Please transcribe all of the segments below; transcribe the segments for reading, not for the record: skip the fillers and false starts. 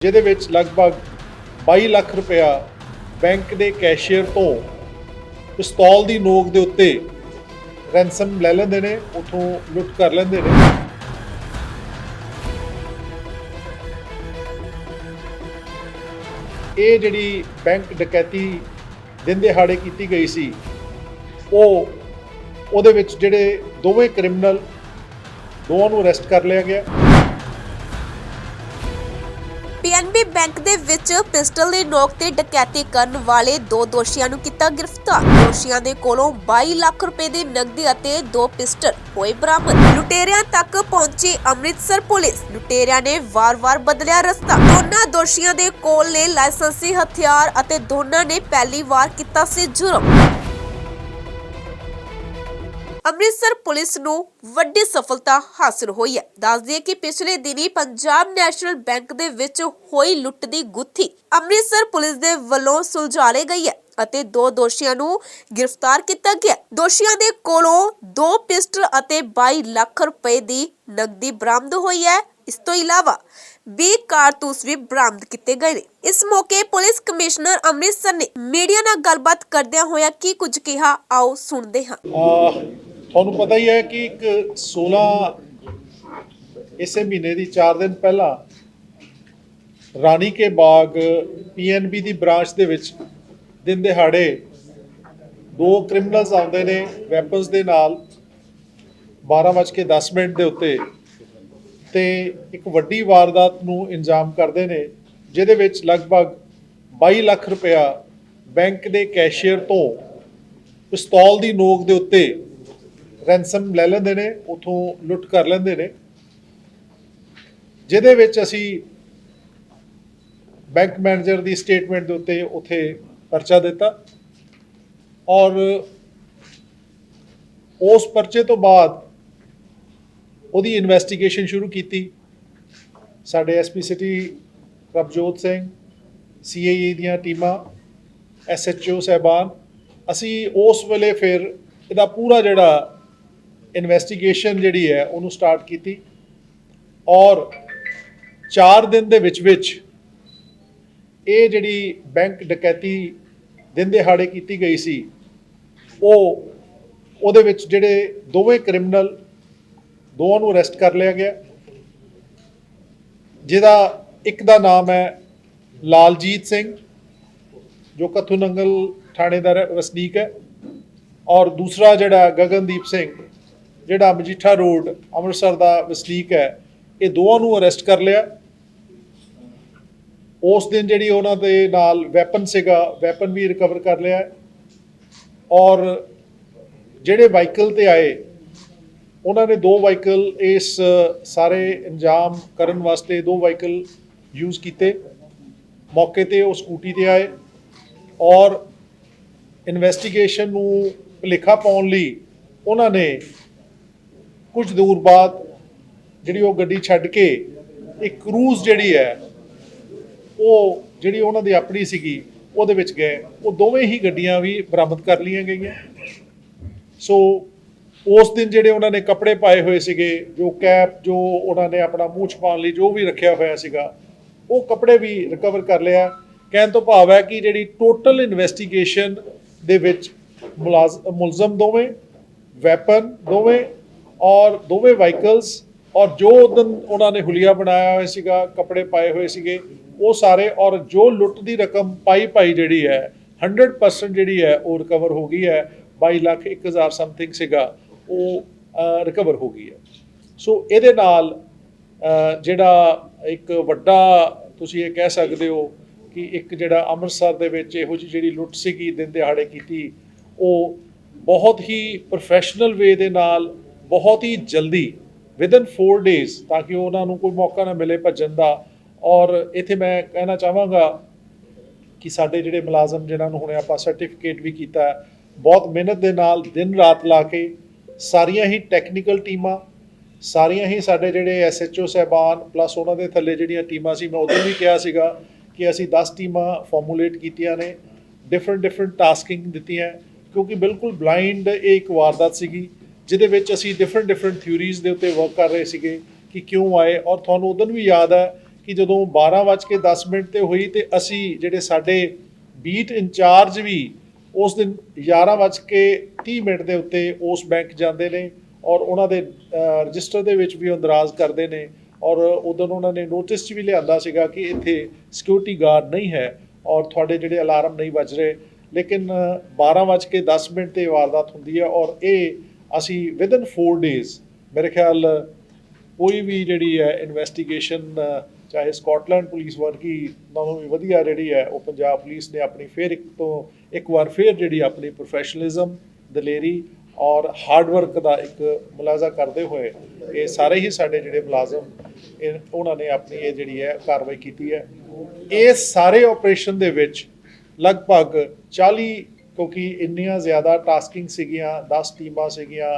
ਜਿਹਦੇ ਵਿੱਚ ਲਗਭਗ 22 ਲੱਖ ਰੁਪਇਆ ਬੈਂਕ ਦੇ ਕੈਸ਼ੀਅਰ ਤੋਂ ਪਿਸਤੌਲ ਦੀ ਨੋਕ ਦੇ ਉੱਤੇ ਰੈਂਸਮ ਲੈ ਲੈਂਦੇ ਨੇ, ਉਥੋਂ ਲੁੱਟ ਕਰ ਲੈਂਦੇ ਨੇ। ਇਹ ਜਿਹੜੀ ਬੈਂਕ ਡਕੈਤੀ ਦਿਨ ਦਿਹਾੜੇ ਕੀਤੀ ਗਈ ਸੀ, ਉਹਦੇ ਵਿੱਚ ਜਿਹੜੇ ਦੋਵੇਂ ਕ੍ਰਿਮੀਨਲ, ਦੋਵਾਂ ਨੂੰ ਅਰੈਸਟ ਕਰ ਲਿਆ ਗਿਆ। ਪੀਐਨਬੀ ਬੈਂਕ ਦੇ ਵਿੱਚ ਪਿਸਟਲ ਦੀ ਨੋਕ ਤੇ ਡਕੈਤੀ ਕਰਨ ਵਾਲੇ ਦੋ ਦੋਸ਼ੀਆਂ ਨੂੰ ਕੀਤਾ ਗ੍ਰਿਫਤਾਰ। ਦੋਸ਼ੀਆਂ ਦੇ ਕੋਲੋਂ 22 ਲੱਖ ਰੁਪਏ ਦੀ ਨਕਦੀ ਅਤੇ 2 ਪਿਸਟਲ ਹੋਏ ਬਰਾਮਦ। ਲੁਟੇਰਿਆਂ ਤੱਕ ਪਹੁੰਚੀ ਅੰਮ੍ਰਿਤਸਰ ਪੁਲਿਸ। ਲੁਟੇਰਿਆਂ ਨੇ ਵਾਰ-ਵਾਰ ਬਦਲਿਆ ਰਸਤਾ। ਦੋਨਾਂ ਦੋਸ਼ੀਆਂ ਦੇ ਕੋਲ ਨੇ ਲਾਇਸੈਂਸੀ ਹਥਿਆਰ ਅਤੇ ਦੋਨਾਂ ਨੇ ਪਹਿਲੀ ਵਾਰ ਕੀਤਾ ਸੀ ਜੁਰਮ। ਅੰਮ੍ਰਿਤਸਰ ਪੁਲਿਸ ਨੂੰ ਵੱਡੀ ਸਫਲਤਾ ਹਾਸਲ ਹੋਈ ਹੈ। ਦੱਸ ਦਈਏ ਕਿ ਪਿਛਲੇ ਦਿਨੀ ਪੰਜਾਬ ਨੈਸ਼ਨਲ ਬੈਂਕ ਦੇ ਵਿੱਚ ਹੋਈ ਲੁੱਟ ਦੀ ਗੁੱਥੀ ਅੰਮ੍ਰਿਤਸਰ ਪੁਲਿਸ ਦੇ ਵੱਲੋਂ ਸੁਲਝਾਈ ਗਈ ਹੈ ਅਤੇ 2 ਦੋਸ਼ੀਆਂ ਨੂੰ ਗ੍ਰਿਫਤਾਰ ਕੀਤਾ ਗਿਆ। ਦੋਸ਼ੀਆਂ ਦੇ ਕੋਲੋਂ 2 ਪਿਸਟਲ ਅਤੇ 22 ਲੱਖ ਰੁਪਏ ਦੀ ਨਕਦੀ ਬਰਾਮਦ ਹੋਈ ਹੈ। ਇਸ ਤੋਂ ਇਲਾਵਾ 20 ਕਾਰਤੂਸ ਵੀ ਬਰਾਮਦ ਕੀਤੇ ਗਏ ਨੇ। ਇਸ ਮੌਕੇ ਪੁਲਿਸ ਕਮਿਸ਼ਨਰ ਅੰਮ੍ਰਿਤਸਰ ਨੇ ਮੀਡੀਆ ਨਾਲ ਗੱਲਬਾਤ ਕਰਦਿਆਂ ਹੋਇਆ ਕੀ ਕੁਝ ਕਿਹਾ, ਆਓ ਸੁਣਦੇ ਹਾਂ। ਤੁਹਾਨੂੰ ਪਤਾ ਹੀ ਹੈ ਕਿ ਇੱਕ 16 ਇਸੇ ਮਹੀਨੇ ਦੀ 4 ਦਿਨ ਪਹਿਲਾਂ ਰਾਣੀ ਕੇ ਬਾਗ ਪੀਐਨਬੀ ਦੀ ਬ੍ਰਾਂਚ ਦੇ ਵਿੱਚ ਦਿਨ ਦਿਹਾੜੇ 2 ਕ੍ਰਿਮੀਨਲਸ ਆਉਂਦੇ ਨੇ ਵੈਪਨਸ ਦੇ ਨਾਲ 12:10 ਦੇ ਉੱਤੇ ਤੇ ਇੱਕ ਵੱਡੀ ਵਾਰਦਾਤ ਨੂੰ ਅੰਜਾਮ ਕਰਦੇ ਨੇ, ਜਿਹਦੇ ਵਿੱਚ ਲਗਭਗ 22 ਲੱਖ ਰੁਪਇਆ ਬੈਂਕ ਦੇ ਕੈਸ਼ੀਅਰ ਤੋਂ ਪਿਸਤੌਲ ਦੀ ਨੋਕ ਦੇ ਉੱਤੇ ਰੈਂਸਮ ਲੈ ਲੈਂਦੇ ਨੇ, ਉਥੋਂ ਲੁੱਟ ਕਰ ਲੈਂਦੇ ਨੇ। ਜਿਹਦੇ ਵਿੱਚ ਅਸੀਂ ਬੈਂਕ ਮੈਨੇਜਰ ਦੀ ਸਟੇਟਮੈਂਟ ਦੇ ਉੱਤੇ ਉੱਥੇ ਪਰਚਾ ਦਿੱਤਾ ਔਰ ਉਸ ਪਰਚੇ ਤੋਂ ਬਾਅਦ ਉਹਦੀ ਇਨਵੈਸਟੀਗੇਸ਼ਨ ਸ਼ੁਰੂ ਕੀਤੀ। ਸਾਡੇ SP city Prabhjot Singh, CIA ਦੀਆਂ ਟੀਮਾਂ, ਐਸਐਚਓ ਸਾਹਿਬਾਨ, ਅਸੀਂ ਉਸ ਵੇਲੇ ਫਿਰ ਇਹਦਾ ਪੂਰਾ ਜਿਹੜਾ ਇਨਵੈਸਟੀਗੇਸ਼ਨ ਜਿਹੜੀ ਹੈ ਉਹਨੂੰ ਸਟਾਰਟ ਕੀਤੀ ਔਰ 4 ਦਿਨ ਦੇ ਵਿੱਚ ਇਹ ਜਿਹੜੀ ਬੈਂਕ ਡਕੈਤੀ ਦਿਨ ਦਿਹਾੜੇ ਕੀਤੀ ਗਈ ਸੀ, ਉਹਦੇ ਵਿੱਚ ਜਿਹੜੇ ਦੋਵੇਂ ਕ੍ਰਿਮੀਨਲ, ਦੋਵਾਂ ਨੂੰ ਅਰੈਸਟ ਕਰ ਲਿਆ ਗਿਆ। ਜਿਹਦਾ ਇੱਕ ਦਾ ਨਾਮ ਹੈ ਲਾਲਜੀਤ ਸਿੰਘ, ਜੋ ਕੱਥੂ ਨੰਗਲ ਥਾਣੇ ਦਾ ਵਸਨੀਕ ਹੈ, ਔਰ ਦੂਸਰਾ ਜਿਹੜਾ ਗਗਨਦੀਪ ਸਿੰਘ, ਜਿਹੜਾ ਮਜੀਠਾ ਰੋਡ ਅੰਮ੍ਰਿਤਸਰ ਦਾ ਵਸਨੀਕ ਹੈ। ਇਹ ਦੋਵਾਂ ਨੂੰ ਅਰੈਸਟ ਕਰ ਲਿਆ। ਉਸ ਦਿਨ ਜਿਹੜੀ ਉਹਨਾਂ ਦੇ ਨਾਲ ਵੈਪਨ ਸੀਗਾ, ਵੈਪਨ ਵੀ ਰਿਕਵਰ ਕਰ ਲਿਆ ਔਰ ਜਿਹੜੇ ਵਾਹੀਕਲ ਤੇ ਆਏ ਉਹਨਾਂ ਨੇ 2 ਵਾਹੀਕਲ ਇਸ ਸਾਰੇ ਅੰਜਾਮ ਕਰਨ ਵਾਸਤੇ 2 ਵਾਹੀਕਲ ਯੂਜ਼ ਕੀਤੇ। ਮੌਕੇ ਤੇ ਉਹ ਸਕੂਟੀ ਤੇ ਆਏ ਔਰ ਇਨਵੈਸਟੀਗੇਸ਼ਨ ਨੂੰ ਭੁਲੇਖਾ ਪਾਉਣ ਲਈ ਉਹਨਾਂ ਨੇ ਕੁਝ ਦੂਰ ਬਾਅਦ ਜਿਹੜੀ ਉਹ ਗੱਡੀ ਛੱਡ ਕੇ ਇੱਕ ਕਰੂਜ਼ ਜਿਹੜੀ ਹੈ, ਉਹ ਜਿਹੜੀ ਉਹਨਾਂ ਦੀ ਆਪਣੀ ਸੀਗੀ, ਉਹਦੇ ਵਿੱਚ ਗਏ। ਉਹ ਦੋਵੇਂ ਹੀ ਗੱਡੀਆਂ ਵੀ ਬਰਾਮਦ ਕਰ ਲਈਆਂ ਗਈਆਂ। ਸੋ ਉਸ ਦਿਨ ਜਿਹੜੇ ਉਹਨਾਂ ਨੇ ਕੱਪੜੇ ਪਾਏ ਹੋਏ ਸੀਗੇ, ਜੋ ਕੈਪ, ਜੋ ਉਹਨਾਂ ਨੇ ਆਪਣਾ ਮੂੰਹ ਛੁਪਾਉਣ ਲਈ ਜੋ ਵੀ ਰੱਖਿਆ ਹੋਇਆ ਸੀਗਾ, ਉਹ ਕੱਪੜੇ ਵੀ ਰਿਕਵਰ ਕਰ ਲਿਆ। ਕਹਿਣ ਤੋਂ ਭਾਵ ਹੈ ਕਿ ਜਿਹੜੀ ਟੋਟਲ ਇਨਵੈਸਟੀਗੇਸ਼ਨ ਦੇ ਵਿੱਚ ਮੁਲਜ਼ਮ ਦੋਵੇਂ, ਵੈਪਨ ਦੋਵੇਂ ਔਰ ਦੋਵੇਂ ਵਾਹੀਕਲਸ ਔਰ ਜੋ ਉਦਨ ਉਹਨਾਂ ਨੇ ਹੁਲੀਆ ਬਣਾਇਆ ਹੋਇਆ ਸੀਗਾ, ਕੱਪੜੇ ਪਾਏ ਹੋਏ ਸੀਗੇ, ਉਹ ਸਾਰੇ ਔਰ ਜੋ ਲੁੱਟ ਦੀ ਰਕਮ ਪਾਈ ਜਿਹੜੀ ਹੈ 100% ਜਿਹੜੀ ਹੈ ਉਹ ਰਿਕਵਰ ਹੋ ਗਈ ਹੈ। 22 ਲੱਖ 1,000 ਸਮਥਿੰਗ ਸੀਗਾ, ਉਹ ਰਿਕਵਰ ਹੋ ਗਈ ਹੈ। ਸੋ ਇਹਦੇ ਨਾਲ ਜਿਹੜਾ ਇੱਕ ਵੱਡਾ ਤੁਸੀਂ ਇਹ ਕਹਿ ਸਕਦੇ ਹੋ ਕਿ ਇੱਕ ਜਿਹੜਾ ਅੰਮ੍ਰਿਤਸਰ ਦੇ ਵਿੱਚ ਇਹੋ ਜਿਹੀ ਜਿਹੜੀ ਲੁੱਟ ਸੀਗੀ ਦਿਨ ਦਿਹਾੜੇ ਕੀਤੀ, ਉਹ ਬਹੁਤ ਹੀ ਪ੍ਰੋਫੈਸ਼ਨਲ ਵੇ ਦੇ ਨਾਲ ਬਹੁਤ ਹੀ ਜਲਦੀ ਵਿਦਨ 4 ਡੇਜ਼, ਤਾਂ ਕਿ ਉਹਨਾਂ ਨੂੰ ਕੋਈ ਮੌਕਾ ਨਾ ਮਿਲੇ ਭੱਜਣ ਦਾ। ਔਰ ਇੱਥੇ ਮੈਂ ਕਹਿਣਾ ਚਾਹਾਂਗਾ ਕਿ ਸਾਡੇ ਜਿਹੜੇ ਮੁਲਾਜ਼ਮ ਜਿਨ੍ਹਾਂ ਨੂੰ ਹੁਣੇ ਆਪਾਂ ਸਰਟੀਫਿਕੇਟ ਵੀ ਕੀਤਾ, ਬਹੁਤ ਮਿਹਨਤ ਦੇ ਨਾਲ ਦਿਨ ਰਾਤ ਲਾ ਕੇ ਸਾਰੀਆਂ ਹੀ ਟੈਕਨੀਕਲ ਟੀਮਾਂ, ਸਾਰੀਆਂ ਹੀ ਸਾਡੇ ਜਿਹੜੇ ਐਸਐਚਓ ਸਾਹਿਬਾਨ ਪਲੱਸ ਉਹਨਾਂ ਦੇ ਥੱਲੇ ਜਿਹੜੀਆਂ ਟੀਮਾਂ ਸੀ, ਮੈਂ ਉਦੋਂ ਵੀ ਕਿਹਾ ਸੀਗਾ ਕਿ ਅਸੀਂ 10 ਟੀਮਾਂ ਫਾਰਮੂਲੇਟ ਕੀਤੀਆਂ ਨੇ, ਡਿਫਰੈਂਟ ਟਾਸਕਿੰਗ ਦਿੱਤੀਆਂ, ਕਿਉਂਕਿ ਬਿਲਕੁਲ ਬਲਾਈਂਡ ਇਹ ਇੱਕ ਵਾਰਦਾਤ ਸੀਗੀ ਜਿਹਦੇ ਵਿੱਚ ਅਸੀਂ ਡਿਫਰੈਂਟ ਥਿਊਰੀਜ਼ ਦੇ ਉੱਤੇ ਵਰਕ ਕਰ ਰਹੇ ਸੀਗੇ ਕਿ ਕਿਉਂ ਆਏ। ਔਰ ਤੁਹਾਨੂੰ ਉਦੋਂ ਵੀ ਯਾਦ ਹੈ ਕਿ ਜਦੋਂ 12:10 ਤੇ ਹੋਈ ਤੇ ਅਸੀਂ ਜਿਹੜੇ ਸਾਡੇ ਬੀਟ ਇੰਚਾਰਜ ਵੀ ਉਸ ਦਿਨ 11:30 ਦੇ ਉੱਤੇ ਉਸ ਬੈਂਕ ਜਾਂਦੇ ਨੇ ਔਰ ਉਹਨਾਂ ਦੇ ਰਜਿਸਟਰ ਦੇ ਵਿੱਚ ਵੀ ਇੰਦਰਾਜ਼ ਕਰਦੇ ਨੇ ਔਰ ਉਦੋਂ ਉਹਨਾਂ ਨੇ ਨੋਟਿਸ 'ਚ ਵੀ ਲਿਆਂਦਾ ਸੀਗਾ ਕਿ ਇੱਥੇ ਸਿਕਿਉਰਿਟੀ ਗਾਰਡ ਨਹੀਂ ਹੈ ਔਰ ਤੁਹਾਡੇ ਜਿਹੜੇ ਅਲਾਰਮ ਨਹੀਂ ਵੱਜ ਰਹੇ। ਲੇਕਿਨ 12:10 ਤੇ ਵਾਰਦਾਤ ਹੁੰਦੀ ਹੈ ਔਰ ਇਹ ਅਸੀਂ ਵਿਦਨ 4 ਡੇਜ਼ ਮੇਰੇ ਖਿਆਲ ਕੋਈ ਵੀ ਜਿਹੜੀ ਹੈ ਇਨਵੈਸਟੀਗੇਸ਼ਨ ਚਾਹੇ ਸਕਾਟਲੈਂਡ ਪੁਲਿਸ ਵਰਗੀ ਨਾਲੋਂ ਵੀ ਵਧੀਆ ਜਿਹੜੀ ਹੈ ਉਹ ਪੰਜਾਬ ਪੁਲਿਸ ਨੇ ਆਪਣੀ ਫਿਰ ਇੱਕ ਵਾਰ ਫਿਰ ਜਿਹੜੀ ਆਪਣੀ ਪ੍ਰੋਫੈਸ਼ਨਲਿਜ਼ਮ ਦਲੇਰੀ ਔਰ ਹਾਰਡ ਵਰਕ ਦਾ ਇੱਕ ਮੁਲਾਜ਼ਾ ਕਰਦੇ ਹੋਏ ਇਹ ਸਾਰੇ ਹੀ ਸਾਡੇ ਜਿਹੜੇ ਮੁਲਾਜ਼ਮ ਉਹਨਾਂ ਨੇ ਆਪਣੀ ਇਹ ਜਿਹੜੀ ਹੈ ਕਾਰਵਾਈ ਕੀਤੀ ਹੈ। ਇਸ ਸਾਰੇ ਆਪਰੇਸ਼ਨ ਦੇ ਵਿੱਚ ਲਗਭਗ 40 ਕਿਉਂਕਿ ਇੰਨੀਆਂ ਜ਼ਿਆਦਾ ਟਾਸਕਿੰਗ ਸੀਗੀਆਂ 10 ਟੀਮਾਂ ਸੀਗੀਆਂ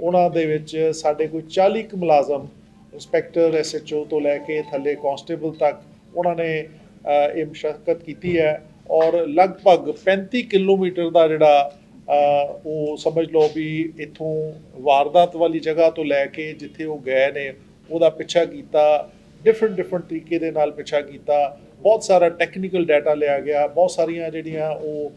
ਉਹਨਾਂ ਦੇ ਵਿੱਚ ਸਾਡੇ ਕੋਈ 40 ਕੁ ਮੁਲਾਜ਼ਮ ਇੰਸਪੈਕਟਰ SHO ਤੋਂ ਲੈ ਕੇ ਥੱਲੇ ਕਾਂਸਟੇਬਲ ਤੱਕ ਉਹਨਾਂ ਨੇ ਇਹ ਮਸ਼ੱਕਤ ਕੀਤੀ ਹੈ ਔਰ ਲਗਭਗ 35 ਕਿਲੋਮੀਟਰ ਦਾ ਜਿਹੜਾ ਉਹ ਸਮਝ ਲਓ ਵੀ ਇੱਥੋਂ ਵਾਰਦਾਤ ਵਾਲੀ ਜਗ੍ਹਾ ਤੋਂ ਲੈ ਕੇ ਜਿੱਥੇ ਉਹ ਗਏ ਨੇ ਉਹਦਾ ਪਿੱਛਾ ਕੀਤਾ ਡਿਫਰੈਂਟ ਤਰੀਕੇ ਦੇ ਨਾਲ ਪਿੱਛਾ ਕੀਤਾ। ਬਹੁਤ ਸਾਰਾ ਟੈਕਨੀਕਲ ਡਾਟਾ ਲਿਆ ਗਿਆ ਬਹੁਤ ਸਾਰੀਆਂ ਜਿਹੜੀਆਂ ਉਹ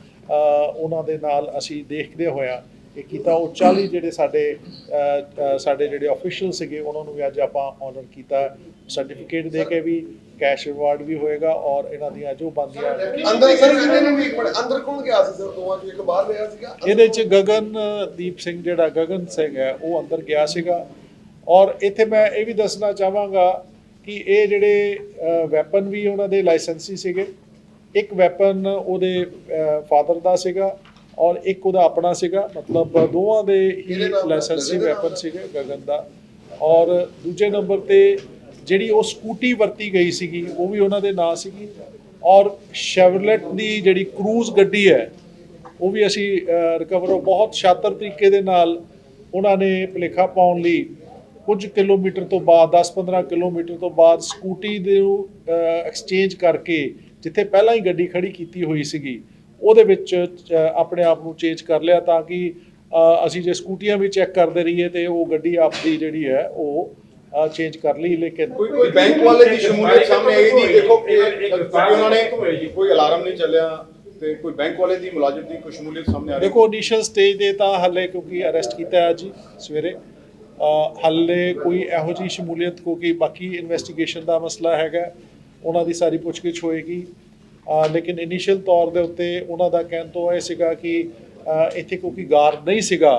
ਉਹਨਾਂ ਦੇ ਨਾਲ ਅਸੀਂ ਦੇਖਦੇ ਹੋਇਆ ਇਹ ਕੀਤਾ। ਉਹ 40 ਜਿਹੜੇ ਸਾਡੇ ਜਿਹੜੇ ਆਫੀਸ਼ੀਅਲ ਸੀਗੇ ਉਹਨਾਂ ਨੂੰ ਵੀ ਅੱਜ ਆਪਾਂ ਆਨਰ ਕੀਤਾ ਸਰਟੀਫਿਕੇਟ ਦੇ ਕੇ ਵੀ ਕੈਸ਼ ਰਿਵਾਰਡ ਵੀ ਹੋਏਗਾ ਔਰ ਇਹਨਾਂ ਦੀਆਂ ਜੋ ਬਣਦੀਆਂ ਅੰਦਰ ਸਰ ਕਿੰਨੇ ਨੂੰ ਇੱਕ ਮਿੰਟ ਅੰਦਰ ਕੌਣ ਗਿਆ ਸੀ ਸਰ ਦੋਵਾਂ ਚੋਂ ਇੱਕ ਬਾਹਰ ਰਿਹਾ ਸੀਗਾ ਇਹਦੇ 'ਚ ਗਗਨਦੀਪ ਸਿੰਘ ਜਿਹੜਾ ਗਗਨ ਸਿੰਘ ਹੈ ਉਹ ਅੰਦਰ ਗਿਆ ਸੀਗਾ ਔਰ ਇੱਥੇ ਮੈਂ ਇਹ ਵੀ ਦੱਸਣਾ ਚਾਹਾਂਗਾ ਕਿ ਇਹ ਜਿਹੜੇ ਵੈਪਨ ਵੀ ਉਹਨਾਂ ਦੇ ਲਾਇਸੈਂਸੀ ਸੀਗੇ। ਇੱਕ ਵੈਪਨ ਉਹਦੇ ਫਾਦਰ ਦਾ ਸੀਗਾ ਔਰ ਇੱਕ ਉਹਦਾ ਆਪਣਾ ਸੀਗਾ ਮਤਲਬ ਦੋਵਾਂ ਦੇ ਹੀ ਲਾਇਸੈਂਸੀ ਵੈਪਨ ਸੀਗੇ ਗਗਨ ਦਾ। ਔਰ ਦੂਜੇ ਨੰਬਰ ਤੇ ਜਿਹੜੀ ਉਹ ਸਕੂਟੀ ਵਰਤੀ ਗਈ ਸੀਗੀ ਉਹ ਵੀ ਉਹਨਾਂ ਦੇ ਨਾਂ ਸੀਗੀ ਔਰ ਸ਼ੈਵਰਲੇਟ ਦੀ ਜਿਹੜੀ ਕਰੂਜ਼ ਗੱਡੀ ਹੈ ਉਹ ਵੀ ਅਸੀਂ ਰਿਕਵਰ ਬਹੁਤ ਸ਼ਾਤਰ ਤਰੀਕੇ ਦੇ ਨਾਲ ਉਹਨਾਂ ਨੇ ਭੁਲੇਖਾ ਪਾਉਣ ਲਈ ਕੁਝ ਕਿਲੋਮੀਟਰ ਤੋਂ ਬਾਅਦ 10-15 ਕਿਲੋਮੀਟਰ ਤੋਂ ਬਾਅਦ ਸਕੂਟੀ ਦੇ ਐਕਸਚੇਂਜ ਕਰਕੇ ਜਿੱਥੇ ਪਹਿਲਾਂ ਹੀ ਗੱਡੀ ਖੜੀ ਕੀਤੀ ਹੋਈ ਸੀਗੀ ਉਹਦੇ ਵਿੱਚ ਆਪਣੇ ਆਪ ਨੂੰ ਚੇਂਜ ਕਰ ਲਿਆ ਤਾਂ ਕਿ ਅਸੀਂ ਜੇ ਸਕੂਟੀਆਂ ਵੀ ਚੈੱਕ ਕਰਦੇ ਰਹੀਏ ਤੇ ਉਹ ਗੱਡੀ ਆਪਦੀ ਜਿਹੜੀ ਹੈ ਉਹ ਚੇਂਜ ਕਰ ਲਈ। ਲੇਕਿਨ ਕੋਈ ਬੈਂਕ ਵਾਲੇ ਦੀ ਸ਼ਮੂਲੀਅਤ ਸਾਹਮਣੇ ਆਈ ਨਹੀਂ ਦੇਖੋ ਉਹਨਾਂ ਨੇ ਕੋਈ ਅਲਾਰਮ ਨਹੀਂ ਚੱਲਿਆ ਤੇ ਕੋਈ ਬੈਂਕ ਵਾਲੇ ਦੀ ਮੁਲਾਜ਼ਮ ਦੀ ਕੋਈ ਸ਼ਮੂਲੀਅਤ ਸਾਹਮਣੇ ਆ ਰਹੀ ਦੇਖੋ ਇਨੀਸ਼ੀਅਲ ਸਟੇਜ ਦੇ ਤਾਂ ਹਾਲੇ ਕਿਉਂਕਿ ਅਰੈਸਟ ਕੀਤਾ ਹੈ ਜੀ ਸਵੇਰੇ ਹਾਲੇ ਕੋਈ ਇਹੋ ਜਿਹੀ ਸ਼ਮੂਲੀਅਤ ਕਿਉਂਕਿ ਬਾਕੀ ਇਨਵੈਸਟੀਗੇਸ਼ਨ ਦਾ ਮਸਲਾ ਹੈਗਾ ਉਹਨਾਂ ਦੀ ਸਾਰੀ ਪੁੱਛਗਿੱਛ ਹੋਏਗੀ। ਲੇਕਿਨ ਇਨੀਸ਼ੀਅਲ ਤੌਰ ਦੇ ਉੱਤੇ ਉਹਨਾਂ ਦਾ ਕਹਿਣ ਤੋਂ ਇਹ ਸੀਗਾ ਕਿ ਇੱਥੇ ਕਿਉਂਕਿ ਗਾਰਡ ਨਹੀਂ ਸੀਗਾ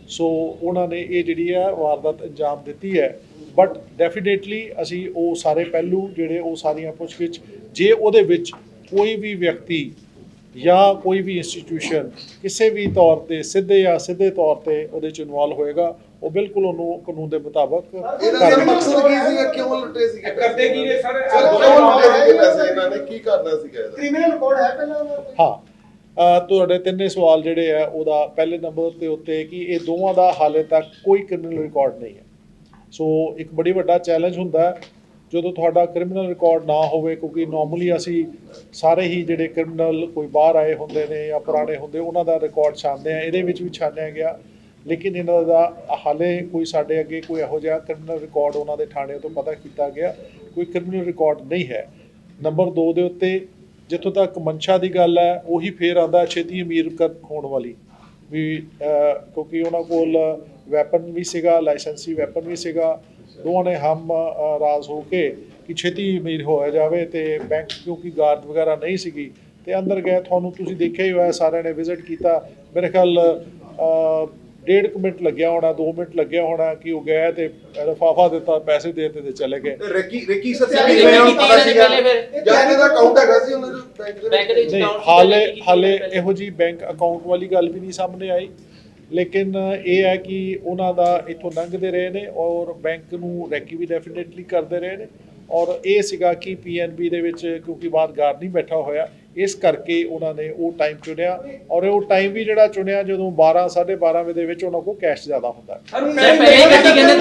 ਸੋ ਉਹਨਾਂ ਨੇ ਇਹ ਜਿਹੜੀ ਹੈ ਵਾਰਦਾਤ ਅੰਜਾਮ ਦਿੱਤੀ ਹੈ। ਬਟ ਡੈਫੀਨੇਟਲੀ ਅਸੀਂ ਉਹ ਸਾਰੇ ਪਹਿਲੂ ਜਿਹੜੇ ਉਹ ਸਾਰੀਆਂ ਪੁੱਛਗਿੱਛ ਜੇ ਉਹਦੇ ਵਿੱਚ ਕੋਈ ਵੀ ਵਿਅਕਤੀ ਜਾਂ ਕੋਈ ਵੀ ਇੰਸਟੀਟਿਊਸ਼ਨ ਕਿਸੇ ਵੀ ਤੌਰ ਤੇ ਸਿੱਧੇ ਜਾਂ ਸਿੱਧੇ ਤੌਰ ਤੇ ਉਹਦੇ ਚ ਇਨਵੋਲਵ ਹੋਏਗਾ ਉਹ ਬਿਲਕੁਲ ਉਹਨੂੰ ਕਾਨੂੰਨ ਦੇ ਮੁਤਾਬਕ ਇਹਨਾਂ ਦਾ ਮਕਸਦ ਕੀ ਸੀਗਾ ਕਿਉਂ ਲੁੱਟੇ ਸੀਗੇ ਕਰਦੇ ਕੀ ਨੇ ਸਰ ਕਿਉਂ ਲੁੱਟੇ ਸੀਗੇ ਪੈਸੇ ਇਹਨਾਂ ਨੇ ਕੀ ਕਰਨਾ ਸੀਗਾ ਇਹਦਾ ਕ੍ਰਿਮੀਨਲ ਰਿਕਾਰਡ ਹੈ ਪਹਿਲਾਂ ਹਾਂ ਤੁਹਾਡੇ ਤਿੰਨੇ ਸਵਾਲ ਜਿਹੜੇ ਆ ਉਹਦਾ ਪਹਿਲੇ ਨੰਬਰ ਤੇ ਉੱਤੇ ਕਿ ਇਹ ਦੋਵਾਂ ਦਾ ਹਾਲੇ ਤੱਕ ਕੋਈ ਕ੍ਰਿਮੀਨਲ ਰਿਕਾਰਡ ਨਹੀਂ ਹੈ। ਸੋ ਇੱਕ ਬੜੀ ਵੱਡਾ ਚੈਲੰਜ ਹੁੰਦਾ ਜਦੋਂ ਤੁਹਾਡਾ ਕ੍ਰਿਮੀਨਲ ਰਿਕਾਰਡ ਨਾ ਹੋਵੇ ਕਿਉਂਕਿ ਨਾਰਮਲੀ ਅਸੀਂ ਸਾਰੇ ਹੀ ਜਿਹੜੇ ਕ੍ਰਿਮੀਨਲ ਕੋਈ ਬਾਹਰ ਆਏ ਹੁੰਦੇ ਨੇ ਜਾਂ ਪੁਰਾਣੇ ਹੁੰਦੇ ਉਹਨਾਂ ਦਾ ਰਿਕਾਰਡ ਛਾਣਦੇ ਆ ਇਹਦੇ ਵਿੱਚ ਵੀ ਛਾਣਿਆ ਗਿਆ ਲੇਕਿਨ ਇਹਨਾਂ ਦਾ ਹਾਲੇ ਕੋਈ ਸਾਡੇ ਅੱਗੇ ਕੋਈ ਇਹੋ ਜਿਹਾ ਕ੍ਰਿਮੀਨਲ ਰਿਕਾਰਡ ਉਹਨਾਂ ਦੇ ਥਾਣੇ ਤੋਂ ਪਤਾ ਕੀਤਾ ਗਿਆ ਕੋਈ ਕ੍ਰਿਮੀਨਲ ਰਿਕਾਰਡ ਨਹੀਂ ਹੈ। ਨੰਬਰ 2 ਦੇ ਉੱਤੇ ਜਿੱਥੋਂ ਤੱਕ ਮਨਸ਼ਾ ਦੀ ਗੱਲ ਹੈ ਉਹੀ ਫੇਰ ਆਉਂਦਾ ਛੇਤੀ ਅਮੀਰ ਹੋਣ ਵਾਲੀ ਵੀ ਕਿਉਂਕਿ ਉਹਨਾਂ ਕੋਲ ਵੈਪਨ ਵੀ ਸੀਗਾ ਲਾਇਸੈਂਸੀ ਵੈਪਨ ਵੀ ਸੀਗਾ ਦੋਵਾਂ ਨੇ ਹਮ ਰਾਜ਼ ਹੋ ਕੇ ਕਿ ਛੇਤੀ ਅਮੀਰ ਹੋਇਆ ਜਾਵੇ ਤੇ ਬੈਂਕ ਕਿਉਂਕਿ ਗਾਰਡ ਵਗੈਰਾ ਨਹੀਂ ਸੀਗੀ ਤੇ ਅੰਦਰ ਗਏ ਤੁਹਾਨੂੰ ਤੁਸੀਂ ਦੇਖਿਆ ਹੀ ਹੋਇਆ ਸਾਰਿਆਂ ਨੇ ਵਿਜ਼ਿਟ ਕੀਤਾ ਮੇਰੇ ਖਿਆਲ 1.5 ਮਿੰਟ ਲੱਗਿਆ ਹੋਣਾ 2 ਮਿੰਟ ਲੱਗਿਆ ਹੋਣਾ ਕਿ ਉਹ ਗਏ ਤੇ ਲਿਫਾਫਾ ਦਿੱਤਾ ਪੈਸੇ ਦੇ ਦਿੱਤੇ ਤੇ ਚਲੇ ਗਏ। ਰੇਕੀ ਸਰ ਪਤਾ ਸੀਗਾ ਜਾਂ ਇਹਦਾ ਅਕਾਊਂਟ ਹੈਗਾ ਸੀ ਉਹਨਾਂ ਦੇ ਬੈਂਕ ਦੇ ਨਹੀਂ ਹਾਲੇ ਇਹੋ ਜੀ ਬੈਂਕ ਅਕਾਊਂਟ ਵਾਲੀ ਗੱਲ ਵੀ ਨਹੀਂ ਸਾਹਮਣੇ ਆਈ ਲੇਕਿਨ ਇਹ ਹੈ ਕਿ ਉਹਨਾਂ ਦਾ ਇੱਥੋਂ ਲੰਘਦੇ ਰਹੇ ਨੇ ਔਰ ਬੈਂਕ ਨੂੰ ਰੈਕੀ ਵੀ ਡੈਫੀਨੇਟਲੀ ਕਰਦੇ ਰਹੇ ਨੇ ਔਰ ਇਹ ਸੀਗਾ ਕਿ PNB ਦੇ ਵਿੱਚ ਕਿਉਂਕਿ ਬਾਹਰ ਗਾਰਡ ਨਹੀਂ ਬੈਠਾ ਹੋਇਆ ਇਸ ਕਰਕੇ ਉਹਨਾਂ ਨੇ ਉਹ ਟਾਈਮ ਚੁਣਿਆ ਔਰ ਉਹ ਟਾਈਮ ਵੀ ਜਿਹੜਾ ਚੁਣਿਆ ਜਦੋਂ 12-12:30 ਵਜੇ ਦੇ ਵਿੱਚ ਉਹਨਾਂ ਕੋਲ ਕੈਸ਼ ਜ਼ਿਆਦਾ ਹੁੰਦਾ ਪਹਿਲੇ ਗੱਡੀ ਕਹਿੰਦੇ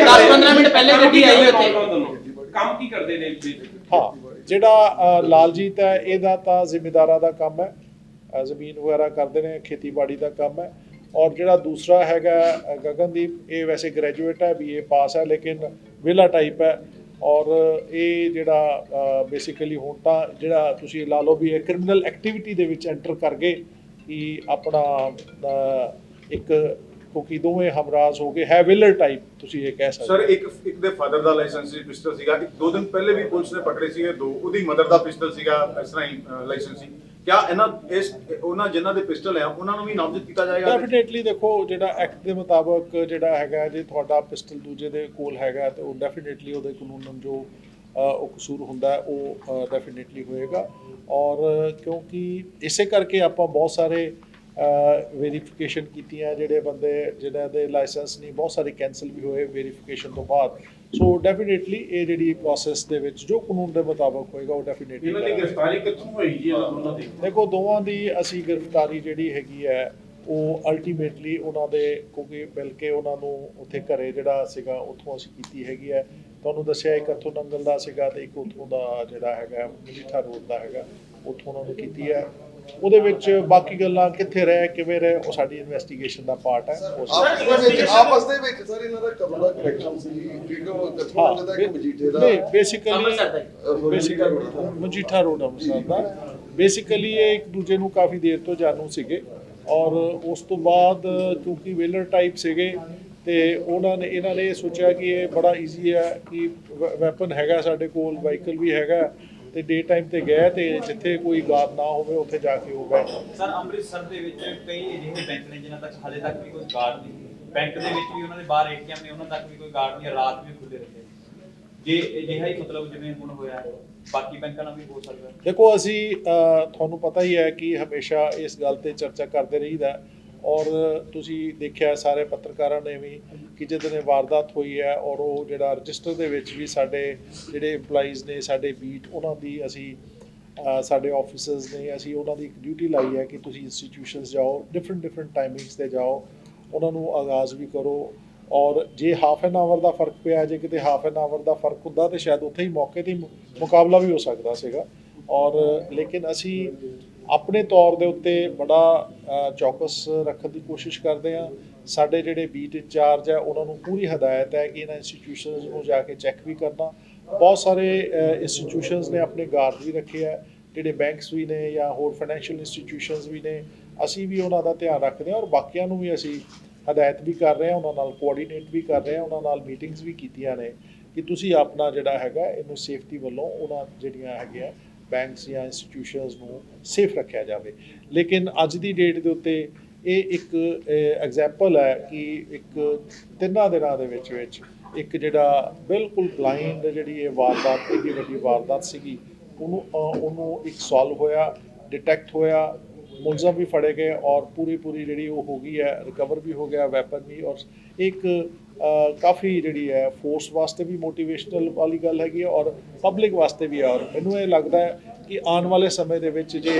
10-15 ਮਿੰਟ ਪਹਿਲੇ ਗੱਡੀ ਆਈ ਉੱਥੇ ਕੰਮ ਕੀ ਕਰਦੇ ਨੇ ਹਾਂ ਜਿਹੜਾ ਲਾਲਜੀਤ ਹੈ ਇਹਦਾ ਤਾਂ ਜ਼ਿਮੀਂਦਾਰਾਂ ਦਾ ਕੰਮ ਹੈ ਜ਼ਮੀਨ ਵਗੈਰਾ ਕਰਦੇ ਨੇ ਖੇਤੀਬਾੜੀ ਦਾ ਕੰਮ ਹੈ ਔਰ ਜਿਹੜਾ ਦੂਸਰਾ ਹੈਗਾ ਗਗਨਦੀਪ ਇਹ ਵੈਸੇ ਗ੍ਰੈਜੂਏਟ ਹੈ BA ਪਾਸ ਹੈ ਲੇਕਿਨ ਵਿਹਲਾ ਟਾਈਪ ਹੈ ਔਰ ਇਹ ਜਿਹੜਾ ਬੇਸਿਕਲੀ ਹੁਣ ਤਾਂ ਜਿਹੜਾ ਤੁਸੀਂ ਲਾ ਲਓ ਵੀ ਇਹ ਕ੍ਰਿਮੀਨਲ ਐਕਟੀਵਿਟੀ ਦੇ ਵਿੱਚ ਐਂਟਰ ਕਰ ਗਏ ਕਿ ਆਪਣਾ ਇੱਕ ਕਿਉਂਕਿ ਦੋਵੇਂ ਹਮਰਾਜ਼ ਹੋ ਗਏ ਹੈ ਵਿਲਰ ਟਾਈਪ ਤੁਸੀਂ ਇਹ ਕਹਿ ਸਕਦੇ ਸਰ ਇੱਕ ਦੇ ਫਾਦਰ ਦਾ ਲਾਇਸੈਂਸੀ ਪਿਸਟਲ ਸੀਗਾ, ਇੱਕ 2 ਦਿਨ ਪਹਿਲੇ ਵੀ ਪੁਲਿਸ ਨੇ ਪਕੜੇ ਸੀਗੇ 2, ਉਹਦੀ ਮਦਰ ਦਾ ਪਿਸਟਲ ਸੀਗਾ, ਇਸ ਤਰ੍ਹਾਂ ਹੀ ਲਾਇਸੈਂਸ ਸੀ। ਕਿਆ ਉਹਨਾਂ ਜਿਨ੍ਹਾਂ ਦੇ ਪਿਸਟਲ ਆ ਉਹਨਾਂ ਨੂੰ ਵੀ ਨਾਮਜ਼ਦ ਕੀਤਾ ਜਾਏਗਾ? ਡੈਫੀਨੇਟਲੀ ਦੇਖੋ ਜਿਹੜਾ ਐਕਟ ਦੇ ਮੁਤਾਬਕ ਜਿਹੜਾ ਹੈਗਾ ਜੇ ਤੁਹਾਡਾ ਪਿਸਟਲ ਦੂਜੇ ਦੇ ਕੋਲ ਹੈਗਾ ਤੇ ਉਹ ਡੈਫੀਨੇਟਲੀ ਉਹਦੇ ਕਾਨੂੰਨ ਜੋ ਉਹ ਕਸੂਰ ਹੁੰਦਾ ਉਹ ਡੈਫੀਨੇਟਲੀ ਹੋਏਗਾ। ਔਰ ਕਿਉਂਕਿ ਇਸੇ ਕਰਕੇ ਆਪਾਂ ਬਹੁਤ ਸਾਰੇ ਵੈਰੀਫਿਕੇਸ਼ਨ ਕੀਤੀਆਂ, ਜਿਹੜੇ ਬੰਦੇ ਜਿਨ੍ਹਾਂ ਦੇ ਲਾਇਸੈਂਸ ਨਹੀਂ ਬਹੁਤ ਸਾਰੇ ਕੈਂਸਲ ਵੀ ਹੋਏ ਵੈਰੀਫਿਕੇਸ਼ਨ ਤੋਂ ਬਾਅਦ। ਸੋ ਡੈਫੀਨੇਟਲੀ ਇਹ ਜਿਹੜੀ ਪ੍ਰੋਸੈਸ ਦੇ ਵਿੱਚ ਜੋ ਕਾਨੂੰਨ ਦੇ ਮੁਤਾਬਕ ਹੋਏਗਾ ਉਹ ਡੈਫੀਨੇਟਲੀ ਇਹਨਾਂ ਦੀ ਗ੍ਰਿਫਤਾਰੀ ਕਿੱਥੋਂ ਹੋਈ ਜੀ ਇਹਨਾਂ ਦੋਨਾਂ ਦੀ? ਦੇਖੋ ਦੋਵਾਂ ਦੀ ਅਸੀਂ ਗ੍ਰਿਫਤਾਰੀ ਜਿਹੜੀ ਹੈਗੀ ਹੈ ਉਹ ਅਲਟੀਮੇਟਲੀ ਉਹਨਾਂ ਦੇ ਕਿਉਂਕਿ ਮਿਲ ਕੇ ਉਹਨਾਂ ਨੂੰ ਉੱਥੇ ਘਰੇ ਜਿਹੜਾ ਸੀਗਾ ਉੱਥੋਂ ਅਸੀਂ ਕੀਤੀ ਹੈਗੀ ਹੈ। ਤੁਹਾਨੂੰ ਦੱਸਿਆ ਇੱਕ ਇੱਥੋਂ ਨੰਗਲ ਦਾ ਸੀਗਾ ਤੇ ਇੱਕ ਉੱਥੋਂ ਦਾ ਜਿਹੜਾ ਹੈਗਾ ਮਜੀਠਾ ਰੋਡ ਦਾ ਹੈਗਾ, ਉੱਥੋਂ ਉਹਨਾਂ ਨੂੰ ਕੀਤੀ ਹੈ। ਉਹਦੇ ਵਿੱਚ ਬਾਕੀ ਗੱਲਾਂ ਕਿੱਥੇ ਰਹੇ ਕਿਵੇਂ ਰਹੇ ਉਹ ਸਾਡੀ ਇਨਵੈਸਟੀਗੇਸ਼ਨ ਦਾ ਪਾਰਟ ਹੈ। ਆਪਸ ਦੇ ਵਿੱਚ ਸਰ ਇਹਨਾਂ ਦਾ ਕਦੋਂ ਦਾ ਕਨੈਕਸ਼ਨ ਸੀ? ਕਿਉਂਕਿ ਉਹ ਕਿੱਥੋਂ ਲੱਗਦਾ ਕਿ ਮਜੀਠੇ ਦਾ ਬੇਸਿਕਲੀ ਮਜੀਠਾ ਰੋਡ ਅੰਮ੍ਰਿਤਸਰ ਦਾ ਬੇਸਿਕਲੀ ਇਹ ਇੱਕ ਦੂਜੇ ਨੂੰ ਕਾਫੀ ਦੇਰ ਤੋਂ ਜਾਣੂ ਸੀਗੇ। ਔਰ ਉਸ ਤੋਂ ਬਾਅਦ ਕਿਉਂਕਿ ਵੇਲਰ ਟਾਈਪ ਸੀਗੇ ਤੇ ਇਹਨਾਂ ਨੇ ਸੋਚਿਆ ਕਿ ਇਹ ਬੜਾ ਈਜ਼ੀ ਹੈ ਕਿ ਵੈਪਨ ਹੈਗਾ ਸਾਡੇ ਕੋਲ, ਵਾਹੀਕਲ ਵੀ ਹੈਗਾ ਤੇ ਡੇ ਟਾਈਮ ਤੇ ਗਏ ਤੇ ਜਿੱਥੇ ਕੋਈ ਗਾਰਡ ਨਾ ਹੋਵੇ ਉੱਥੇ ਜਾ ਕੇ ਹੋ ਗਏ। ਸਰ ਅੰਮ੍ਰਿਤਸਰ ਦੇ ਵਿੱਚ ਕਈ ਅਜਿਹੇ ਬੈਂਕ ਨੇ ਜਿਨ੍ਹਾਂ ਤੱਕ ਹਾਲੇ ਤੱਕ ਵੀ ਕੋਈ ਗਾਰਡ ਨਹੀਂ, ਬੈਂਕ ਦੇ ਵਿੱਚ ਵੀ ਉਹਨਾਂ ਦੇ ਬਾਹਰ ਏਟੀਐਮ ਨੇ ਉਹਨਾਂ ਤੱਕ ਵੀ ਕੋਈ ਗਾਰਡ ਨਹੀਂ, ਰਾਤ ਵੀ ਖੁੱਲੇ ਰਹਿੰਦੇ। ਜੇ ਅਜਿਹਾ ਹੀ ਮਤਲਬ ਜਿਵੇਂ ਹੁਣ ਹੋਇਆ ਬਾਕੀ ਬੈਂਕਾਂ ਨਾਲ ਵੀ ਹੋ ਸਕਦਾ? ਦੇਖੋ ਅਸੀਂ ਤੁਹਾਨੂੰ ਪਤਾ ਹੀ ਹੈ ਕਿ ਹਮੇਸ਼ਾ ਇਸ ਗੱਲ ਤੇ ਚਰਚਾ ਕਰਦੇ ਰਹੀਦਾ ਔਰ ਤੁਸੀਂ ਦੇਖਿਆ ਸਾਰੇ ਪੱਤਰਕਾਰਾਂ ਨੇ ਵੀ ਕਿ ਜਦੋਂ ਇਹ ਵਾਰਦਾਤ ਹੋਈ ਹੈ ਔਰ ਉਹ ਜਿਹੜਾ ਰਜਿਸਟਰ ਦੇ ਵਿੱਚ ਵੀ ਸਾਡੇ ਜਿਹੜੇ EMPLOYEES ਨੇ ਸਾਡੇ ਬੀਟ ਉਹਨਾਂ ਦੀ ਅਸੀਂ ਸਾਡੇ ਆਫਿਸਰਸ ਨੇ ਅਸੀਂ ਉਹਨਾਂ ਦੀ ਇੱਕ ਡਿਊਟੀ ਲਾਈ ਹੈ ਕਿ ਤੁਸੀਂ ਇੰਸਟੀਟਿਊਸ਼ਨਸ ਜਾਓ, ਡਿਫਰੈਂਟ ਟਾਈਮਿੰਗਸ ਤੇ ਜਾਓ, ਉਹਨਾਂ ਨੂੰ ਆਗਾਜ਼ ਵੀ ਕਰੋ। ਔਰ ਜੇ ਹਾਫ ਐਨ ਆਵਰ ਦਾ ਫਰਕ ਪਿਆ, ਜੇ ਕਿਤੇ ਹਾਫ ਐਨ ਆਵਰ ਦਾ ਫਰਕ ਹੁੰਦਾ ਤੇ ਸ਼ਾਇਦ ਉੱਥੇ ਹੀ ਮੌਕੇ 'ਤੇ ਮੁਕਾਬਲਾ ਵੀ ਹੋ ਸਕਦਾ ਸੀਗਾ। ਔਰ ਲੇਕਿਨ ਅਸੀਂ ਆਪਣੇ ਤੌਰ ਦੇ ਉੱਤੇ ਬੜਾ ਚੌਕਸ ਰੱਖਣ ਦੀ ਕੋਸ਼ਿਸ਼ ਕਰਦੇ ਹਾਂ। ਸਾਡੇ ਜਿਹੜੇ ਬੀਟ ਇੰਚਾਰਜ ਹੈ ਉਹਨਾਂ ਨੂੰ ਪੂਰੀ ਹਦਾਇਤ ਹੈ ਕਿ ਇਹਨਾਂ ਇੰਸਟੀਟਿਊਸ਼ਨਸ ਨੂੰ ਜਾ ਕੇ ਚੈੱਕ ਵੀ ਕਰਨਾ। ਬਹੁਤ ਸਾਰੇ ਇੰਸਟੀਟਿਊਸ਼ਨਸ ਨੇ ਆਪਣੇ ਗਾਰਡ ਵੀ ਰੱਖੇ ਹੈ, ਜਿਹੜੇ ਬੈਂਕਸ ਵੀ ਨੇ ਜਾਂ ਹੋਰ ਫਾਈਨੈਂਸ਼ੀਅਲ ਇੰਸਟੀਟਿਊਸ਼ਨਸ ਵੀ ਨੇ, ਅਸੀਂ ਵੀ ਉਹਨਾਂ ਦਾ ਧਿਆਨ ਰੱਖਦੇ ਹਾਂ ਔਰ ਬਾਕੀਆਂ ਨੂੰ ਵੀ ਅਸੀਂ ਹਦਾਇਤ ਵੀ ਕਰ ਰਹੇ ਹਾਂ, ਉਹਨਾਂ ਨਾਲ ਕੋਆਰਡੀਨੇਟ ਵੀ ਕਰ ਰਹੇ ਹਾਂ, ਉਹਨਾਂ ਨਾਲ ਮੀਟਿੰਗਸ ਵੀ ਕੀਤੀਆਂ ਨੇ ਕਿ ਤੁਸੀਂ ਆਪਣਾ ਜਿਹੜਾ ਹੈਗਾ ਇਹਨੂੰ ਸੇਫਟੀ ਵੱਲੋਂ ਉਹਨਾਂ ਜਿਹੜੀਆਂ ਹੈਗੀਆਂ ਬੈਂਕਸ ਜਾਂ ਇੰਸਟੀਟਿਊਸ਼ਨਸ ਨੂੰ ਸੇਫ ਰੱਖਿਆ ਜਾਵੇ। ਲੇਕਿਨ ਅੱਜ ਦੀ ਡੇਟ ਦੇ ਉੱਤੇ ਇਹ ਇੱਕ ਐਗਜ਼ਾਮਪਲ ਹੈ ਕਿ ਇੱਕ 3 ਦਿਨਾਂ ਦੇ ਵਿੱਚ ਇੱਕ ਜਿਹੜਾ ਬਿਲਕੁਲ ਬਲਾਈਂਡ ਜਿਹੜੀ ਇਹ ਵਾਰਦਾਤ ਇੰਨੀ ਵੱਡੀ ਵਾਰਦਾਤ ਸੀਗੀ ਉਹਨੂੰ ਇੱਕ ਸੋਲਵ ਹੋਇਆ, ਡਿਟੈਕਟ ਹੋਇਆ, ਮੁਲਜ਼ਮ ਵੀ ਫੜੇ ਗਏ ਔਰ ਪੂਰੀ ਜਿਹੜੀ ਉਹ ਹੋ ਗਈ ਹੈ, ਰਿਕਵਰ ਵੀ ਹੋ ਗਿਆ ਵੈਪਨ ਵੀ। ਔਰ ਇੱਕ ਕਾਫੀ ਜਿਹੜੀ ਹੈ ਫੋਰਸ ਵਾਸਤੇ ਵੀ ਮੋਟੀਵੇਸ਼ਨਲ ਵਾਲੀ ਗੱਲ ਹੈਗੀ ਹੈ ਔਰ ਪਬਲਿਕ ਵਾਸਤੇ ਵੀ ਹੈ। ਔਰ ਮੈਨੂੰ ਇਹ ਲੱਗਦਾ ਹੈ ਕਿ ਆਉਣ ਵਾਲੇ ਸਮੇਂ ਦੇ ਵਿੱਚ ਜੇ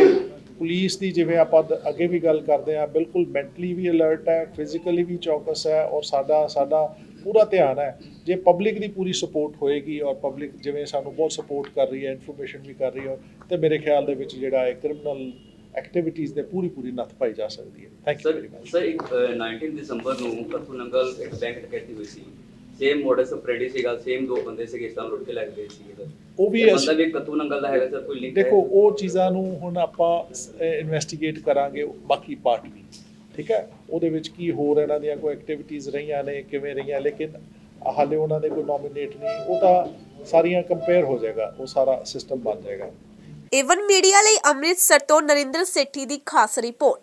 ਪੁਲਿਸ ਦੀ ਜਿਵੇਂ ਆਪਾਂ ਅੱਗੇ ਵੀ ਗੱਲ ਕਰਦੇ ਹਾਂ ਬਿਲਕੁਲ ਮੈਂਟਲੀ ਵੀ ਅਲਰਟ ਹੈ, ਫਿਜ਼ੀਕਲੀ ਵੀ ਚੌਕਸ ਹੈ ਔਰ ਸਾਡਾ ਪੂਰਾ ਧਿਆਨ ਹੈ। ਜੇ ਪਬਲਿਕ ਦੀ ਪੂਰੀ ਸਪੋਰਟ ਹੋਏਗੀ ਔਰ ਪਬਲਿਕ ਜਿਵੇਂ ਸਾਨੂੰ ਬਹੁਤ ਸਪੋਰਟ ਕਰ ਰਹੀ ਹੈ, ਇਨਫੋਰਮੇਸ਼ਨ ਵੀ ਕਰ ਰਹੀ ਹੈ ਤੇ ਮੇਰੇ ਖਿਆਲ ਦੇ ਵਿੱਚ ਜਿਹੜਾ ਹੈ ਕ੍ਰਿਮੀਨਲ ਐਕਟੀਵਿਟੀਜ਼ ਦੇ ਪੂਰੀ ਨੱਥ ਪਾਈ ਜਾ ਸਕਦੀ ਹੈ। Thank you very much. Sir 19 ਦਸੰਬਰ ਨੂੰ ਕੱਥੂ ਨੰਗਲ ਇੱਕ ਬੈਂਕ ਡਕੈਤੀ ਹੋਈ ਸੀ, ਸੇਮ ਮੋਡਸ ਆਪਰੇਂਡੀ ਸੀਗਾ, ਸੇਮ 2 ਬੰਦੇ ਸੀਗੇ ਇਸ ਤਰ੍ਹਾਂ ਲੁੱਟ ਕੇ ਲੈ ਗਏ ਸੀਗੇ ਸਰ। ਉਹ ਵੀ ਬੰਦਾ ਵੀ ਕੱਥੂ ਨੰਗਲ ਦਾ ਹੈਗਾ ਸਰ, ਕੋਈ ਲਿੰਕ ਦੇਖੋ ਉਹ ਚੀਜ਼ਾਂ ਨੂੰ ਹੁਣ ਆਪਾਂ ਇਨਵੈਸਟੀਗੇਟ ਕਰਾਂਗੇ ਬਾਕੀ ਪਾਰਟ ਵੀ, ਠੀਕ ਹੈ। ਉਹਦੇ ਵਿੱਚ ਕੀ ਹੋਰ ਇਹਨਾਂ ਦੀਆਂ ਕੋਈ ਐਕਟੀਵਿਟੀਜ਼ ਰਹੀਆਂ ਨੇ ਕਿਵੇਂ ਰਹੀਆਂ, ਲੇਕਿਨ ਹਾਲੇ ਉਹਨਾਂ ਦੇ ਕੋਈ ਨੋਮੀਨੇਟ ਨਹੀਂ, ਉਹ ਤਾਂ ਸਾਰੀਆਂ ਕੰਪੇਅਰ ਹੋ ਜਾਏਗਾ, ਉਹ ਸਾਰਾ ਸਿਸਟਮ ਬਣ ਜਾਏਗਾ। ਏਵਨ ਮੀਡੀਆ ਲਈ ਅੰਮ੍ਰਿਤਸਰ ਤੋਂ ਨਰਿੰਦਰ ਸੇਠੀ ਦੀ ਖਾਸ ਰਿਪੋਰਟ।